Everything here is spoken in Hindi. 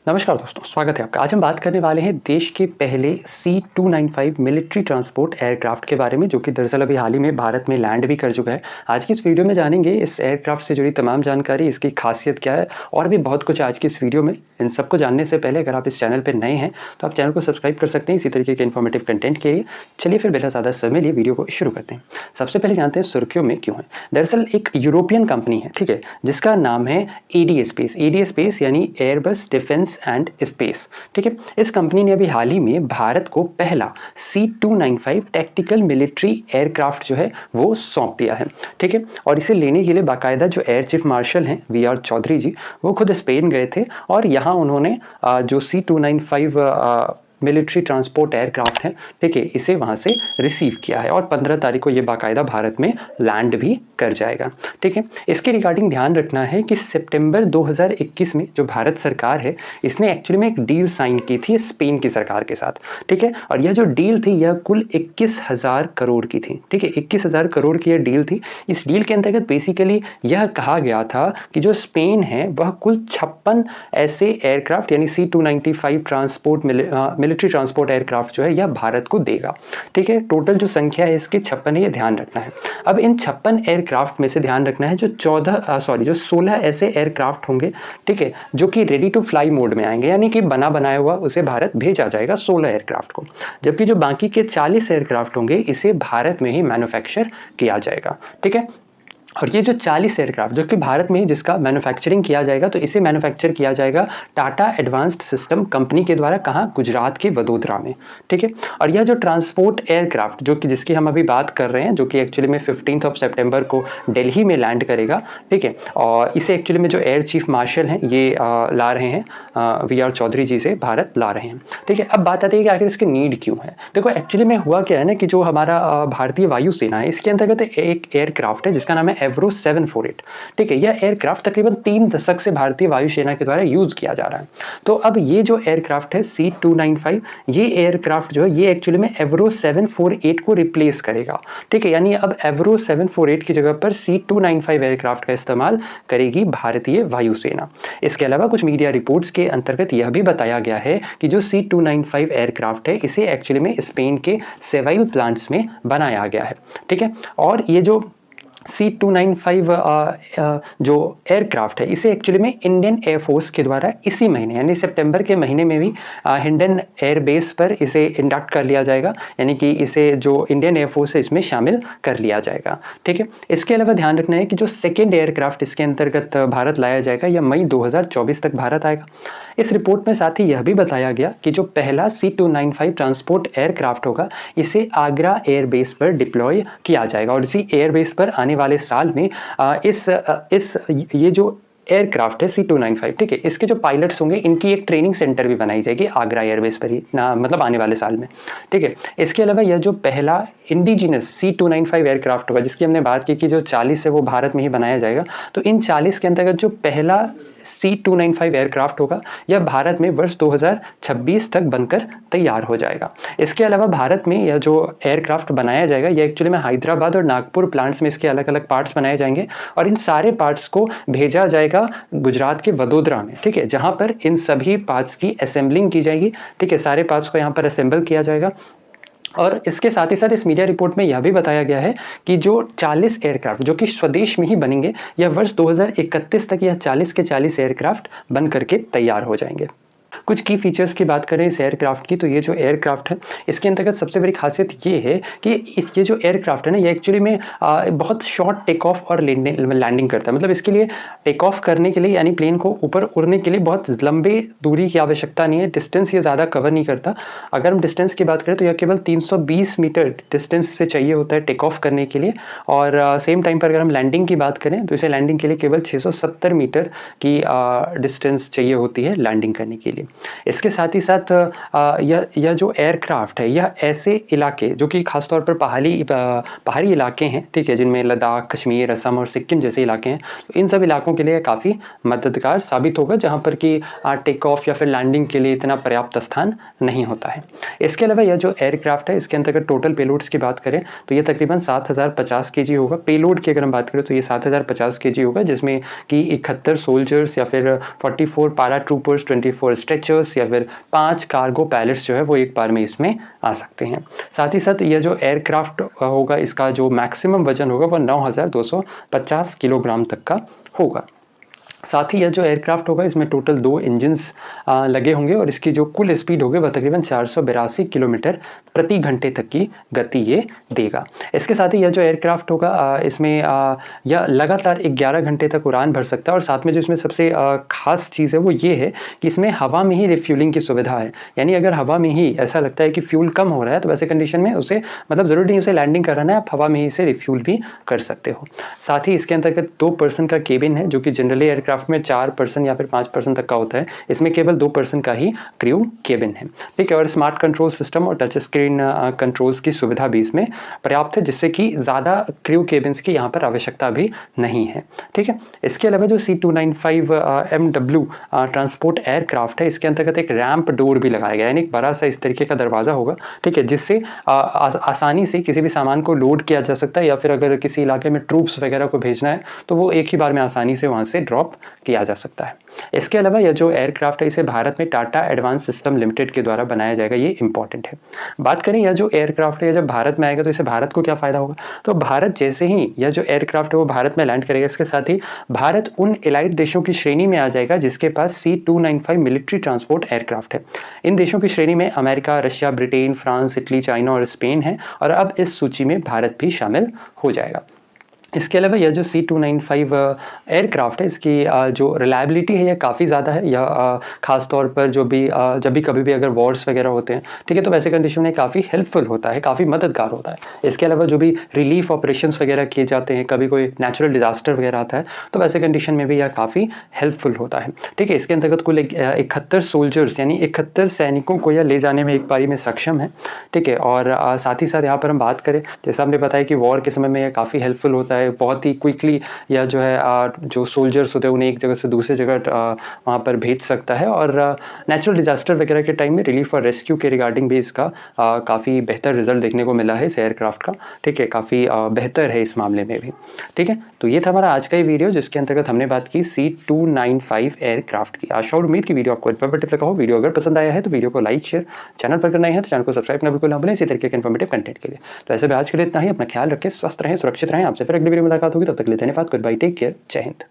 नमस्कार दोस्तों, स्वागत है आपका। आज हम बात करने वाले हैं देश के पहले C-295 मिलिट्री ट्रांसपोर्ट एयरक्राफ्ट के बारे में, जो कि दरअसल अभी हाल ही में भारत में लैंड भी कर चुका है। आज की इस वीडियो में जानेंगे इस एयरक्राफ्ट से जुड़ी तमाम जानकारी, इसकी खासियत क्या है और भी बहुत कुछ आज की इस वीडियो में। इन सबको जानने से पहले अगर आप इस चैनल पर नए हैं तो आप चैनल को सब्सक्राइब कर सकते हैं इसी तरीके के इन्फॉर्मेटिव कंटेंट के लिए। चलिए फिर बिना ज़्यादा समय लिए वीडियो को शुरू करते हैं। सबसे पहले जानते हैं सुर्खियों में क्यों है। दरअसल एक यूरोपियन कंपनी है, ठीक है, जिसका नाम है एडीए स्पेस। एडीए स्पेस यानी एयरबस डिफेंस एंड स्पेस, ठीक है। इस कंपनी ने अभी हाल ही में भारत को पहला C-295 टैक्टिकल मिलिट्री एयरक्राफ्ट जो है वो सौंप दिया है, ठीक है। और इसे लेने के लिए बाकायदा जो एयर चीफ मार्शल हैं VR चौधरी जी, वो खुद स्पेन गए थे और यहाँ उन्होंने जो C-295 मिलिट्री ट्रांसपोर्ट एयरक्राफ्ट है, ठीक है, इसे वहाँ से रिसीव किया है और 15 तारीख को ये बाकायदा भारत में लैंड भी कर जाएगा, ठीक है। इसके रिगार्डिंग ध्यान रखना है कि सितंबर 2021 में जो भारत सरकार है, इसने एक्चुअली में एक डील साइन की थी स्पेन की सरकार के साथ, ठीक है। और यह जो डील थी यह कुल 21,000 करोड़ की थी, ठीक है। 21,000 करोड़ की यह डील थी। इस डील के अंतर्गत बेसिकली यह कहा गया था कि जो स्पेन है वह कुल 56 ऐसे एयरक्राफ्ट यानी C-295 transport military transport aircraft जो है यह भारत को देगा, ठीक है। टोटल जो संख्या है इसकी 56 है, ये ध्यान रखना है। अब इन 56 एयरक्राफ्ट में से ध्यान रखना है जो 16 ऐसे एयरक्राफ्ट होंगे, ठीक है, जो कि रेडी टू फ्लाई मोड में आएंगे, यानी कि बना बनाया हुआ उसे भारत भेजा जाएगा 16 एयरक्राफ्ट को। जबकि जो बाकी के 40 एयरक्राफ्ट होंगे इसे भारत में ही मैन्युफैक्चर किया जाएगा, ठीक है। और ये जो 40 एयरक्राफ्ट जो कि भारत में ही जिसका मैन्युफैक्चरिंग किया जाएगा, तो इसे मैन्युफैक्चर किया जाएगा टाटा एडवांस्ड सिस्टम कंपनी के द्वारा। कहाँ? गुजरात के वडोदरा में, ठीक है। और यह जो ट्रांसपोर्ट एयरक्राफ्ट जो कि जिसकी हम अभी बात कर रहे हैं, जो कि एक्चुअली में 15 सितंबर को दिल्ली में लैंड करेगा, ठीक है। और इसे एक्चुअली में जो एयर चीफ मार्शल हैं ये ला रहे हैं, VR चौधरी जी से भारत ला रहे हैं, ठीक है। अब बात आती है कि आखिर इसकी नीड क्यों है। देखो एक्चुअली में हुआ क्या है ना कि जो हमारा भारतीय वायुसेना है, इसके अंतर्गत एक एयरक्राफ्ट है जिसका नाम है एवरो 748, ठीक है। यह एयरक्राफ्ट तकरीबन 3 दशक से भारतीय वायुसेना के द्वारा यूज किया जा रहा है। तो अब ये जो एयरक्राफ्ट है C-295, ये एयरक्राफ्ट जो है ये एक्चुअली में एवरो 748 को रिप्लेस करेगा, ठीक है। यानी अब एवरो 748 की जगह पर C-295 एयरक्राफ्ट का इस्तेमाल करेगी भारतीय वायुसेना। इसके अलावा कुछ मीडिया रिपोर्ट्स के अंतर्गत यह भी बताया गया है कि जो C-295 एयरक्राफ्ट है इसे एक्चुअली में स्पेन के सेवाइल प्लांट्स में बनाया गया है, ठीक है। और ये जो C-295 जो एयरक्राफ्ट है इसे एक्चुअली में इंडियन एयरफोर्स के द्वारा इसी महीने यानी सितंबर के महीने में भी हिंडन एयरबेस पर इसे इंडक्ट कर लिया जाएगा, यानी कि इसे जो इंडियन एयरफोर्स है इसमें शामिल कर लिया जाएगा, ठीक है। इसके अलावा ध्यान रखना है कि जो सेकेंड एयरक्राफ्ट इसके अंतर्गत भारत लाया जाएगा यह मई 2024 तक भारत आएगा। इस रिपोर्ट में साथ ही यह भी बताया गया कि जो पहला C-295 ट्रांसपोर्ट एयरक्राफ्ट होगा इसे आगरा एयरबेस पर डिप्लॉय किया जाएगा और इसी एयरबेस पर आने वाले साल में ये जो एयरक्राफ्ट है C-295, ठीक है, इसके जो पायलट्स होंगे इनकी एक ट्रेनिंग सेंटर भी बनाई जाएगी आगरा एयरबेस पर ही ना, मतलब आने वाले साल में, ठीक है। इसके अलावा यह जो पहला इंडिजिनस C-295 एयरक्राफ्ट होगा जिसकी हमने बात की कि जो 40 है वो भारत में ही बनाया जाएगा, तो इन 40 के अंतर्गत जो पहला C-295 एयरक्राफ्ट होगा यह भारत में वर्ष 2026 तक बनकर तैयार हो जाएगा। इसके अलावा भारत में यह जो एयरक्राफ्ट बनाया जाएगा यह एक्चुअली में हैदराबाद और नागपुर प्लांट्स में इसके अलग अलग पार्ट्स बनाए जाएंगे और इन सारे पार्ट्स को भेजा जाएगा गुजरात के वडोदरा में, ठीक है, जहां पर इन सभी पार्ट्स की असेंबलिंग की जाएगी, ठीक है। सारे पार्ट्स को यहाँ पर असेंबल किया जाएगा। और इसके साथ ही साथ इस मीडिया रिपोर्ट में यह भी बताया गया है कि जो 40 एयरक्राफ्ट जो कि स्वदेश में ही बनेंगे, यह वर्ष 2031 तक यह 40 के 40 एयरक्राफ्ट बन करके तैयार हो जाएंगे। कुछ की फीचर्स की बात करें इस एयरक्राफ्ट की, तो ये जो एयरक्राफ्ट है इसके अंतर्गत सबसे बड़ी खासियत ये है कि ये जो एयरक्राफ्ट है ना ये एक्चुअली में बहुत शॉर्ट टेक ऑफ और लैंडिंग करता है। मतलब इसके लिए टेक ऑफ करने के लिए यानी प्लेन को ऊपर उड़ने के लिए बहुत लंबे दूरी की आवश्यकता नहीं है, डिस्टेंस ये ज़्यादा कवर नहीं करता। अगर हम डिस्टेंस की बात करें तो यह केवल 320 मीटर डिस्टेंस से चाहिए होता है टेक ऑफ करने के लिए, और सेम टाइम पर अगर हम लैंडिंग की बात करें तो इसे लैंडिंग के लिए केवल 670 मीटर की डिस्टेंस चाहिए होती है लैंडिंग करने के लिए। इसके साथ ही साथ यह जो एयरक्राफ्ट है यह ऐसे इलाके जो कि खासतौर पर पहाड़ी इलाके हैं, ठीक है, जिनमें लद्दाख, कश्मीर, असम और सिक्किम जैसे इलाके हैं, तो इन सब इलाकों के लिए काफ़ी मददगार साबित होगा जहां पर कि टेक ऑफ या फिर लैंडिंग के लिए इतना पर्याप्त स्थान नहीं होता है। इसके अलावा यह जो एयरक्राफ्ट है इसके अंतर्गत टोटल पेलोड्स की बात करें तो यह तकरीबन 7050 kg होगा। पेलोड की अगर हम बात करें तो ये 7050 kg होगा, जिसमें कि 71 सोल्जर्स या फिर 44 पैरा ट्रूपर्स, 24 स्ट्रेचर्स या फिर 5 कार्गो पैलेट्स जो है वो एक बार में इसमें आ सकते हैं। साथ ही साथ यह जो एयरक्राफ्ट होगा, इसका जो मैक्सिमम वजन होगा वो 9,250 किलोग्राम तक का होगा। साथ ही यह जो एयरक्राफ्ट होगा इसमें टोटल 2 इंजन्स लगे होंगे और इसकी जो कुल स्पीड होगी वह तकरीबन 482 किलोमीटर प्रति घंटे तक की गति ये देगा। इसके साथ ही यह जो एयरक्राफ्ट होगा इसमें यह लगातार 11 घंटे तक उड़ान भर सकता है और साथ में जो इसमें सबसे खास चीज़ है वो ये है कि इसमें हवा में ही रिफ्यूलिंग की सुविधा है। यानी अगर हवा में ही ऐसा लगता है कि फ्यूल कम हो रहा है तो वैसे कंडीशन में उसे मतलब ज़रूरी नहीं उसे लैंडिंग कराना है, आप हवा में ही इसे रिफ्यूल भी कर सकते हो। साथ ही इसके अंतर्गत 2 पर्सन का केबिन है, जो कि जनरली एयरक्राफ्ट में 4 पर्सन या फिर 5 पर्सन तक का होता है, इसमें केवल 2 पर्सन का ही क्रू केबिन है। ठीक है, और स्मार्ट कंट्रोल सिस्टम और टच स्क्रीन कंट्रोल्स की सुविधा भी इसमें पर्याप्त है, जिससे कि ज़्यादा क्रू केबिन्स की यहाँ पर आवश्यकता भी नहीं है। ठीक है, इसके अलावा जो C295 MW ट्रांसपोर्ट एयरक्राफ्ट है, इसके अंतर्गत एक रैंप डोर भी लगाया गया है, यानी एक बड़ा सा इस तरीके का दरवाज़ा होगा। ठीक है, जिससे आसानी से किसी भी सामान को लोड किया जा सकता है या फिर अगर किसी इलाके में ट्रूप्स वगैरह को भेजना है तो वो एक ही बार में आसानी से वहाँ से ड्रॉप किया जा सकता है। इसके अलावा यह जो एयरक्राफ्ट है इसे भारत में टाटा एडवांस सिस्टम लिमिटेड के द्वारा बनाया जाएगा, ये इंपॉर्टेंट है। बात करें यह जो एयरक्राफ्ट है जब भारत में आएगा तो इसे भारत को क्या फ़ायदा होगा, तो भारत जैसे ही यह जो एयरक्राफ्ट है वो भारत में लैंड करेगा, इसके साथ ही भारत उन एलाइड देशों की श्रेणी में आ जाएगा जिसके पास C295 मिलिट्री ट्रांसपोर्ट एयरक्राफ्ट है। इन देशों की श्रेणी में America, Russia, Britain, France, Italy, China और स्पेन है और अब इस सूची में भारत भी शामिल हो जाएगा। इसके अलावा यह जो C295 एयरक्राफ्ट है इसकी जो रिलायबिलिटी है यह काफ़ी ज़्यादा है। यह ख़ास तौर पर जब भी कभी भी अगर वॉर्स वगैरह होते हैं, ठीक है, तो वैसे कंडीशन में काफ़ी हेल्पफुल होता है, काफ़ी मददगार होता है। इसके अलावा जो भी रिलीफ ऑपरेशंस वगैरह किए जाते हैं, कभी कोई नेचुरल डिज़ास्टर वगैरह आता है तो वैसे कंडीशन में भी यह काफ़ी हेल्पफुल होता है। ठीक है, इसके अंतर्गत कुल 71 सोल्जर्स यानी 71 सैनिकों को यह ले जाने में एक बारी में सक्षम है। ठीक है, और साथ ही साथ यहाँ पर हम बात करें, जैसा हमने बताया कि वॉर के समय में यह काफ़ी हेल्पफुल होता है, बहुत ही क्विकली या जो है जो सोल्जर्स होते हैं उन्हें एक जगह से दूसरी जगह वहाँ पर भेज सकता है और नेचुरल डिजास्टर वगैरह के टाइम में रिलीफ और रेस्क्यू के रिगार्डिंग भी इसका काफ़ी बेहतर रिजल्ट देखने को मिला है इस एयरक्राफ्ट का। ठीक है, काफ़ी बेहतर है इस मामले में भी। ठीक है, तो ये था हमारा आज का ये वीडियो जिसके अंतर्गत हमने बात की C295 एयरक्राफ्ट की। आशा और उम्मीद की वीडियो आपको इन्फॉर्मेटिव लगा हो। वीडियो अगर पसंद आया है तो वीडियो को लाइक शेयर, चैनल पर करना है तो चैनल को सब्सक्राइब करना बिल्कुल ना भूलें इसी तरीके के इन्फॉर्मेटिव कंटेंट के लिए। तो ऐसे भी आज के लिए इतना ही। अपना ख्याल रखें, स्वस्थ रहें, सुरक्षित रहें। आपसे फिर अगली वीडियो में मुलाकात होगी, तब तक के लिए धन्यवाद। गुड बाय, टेक केयर, जय हिंद।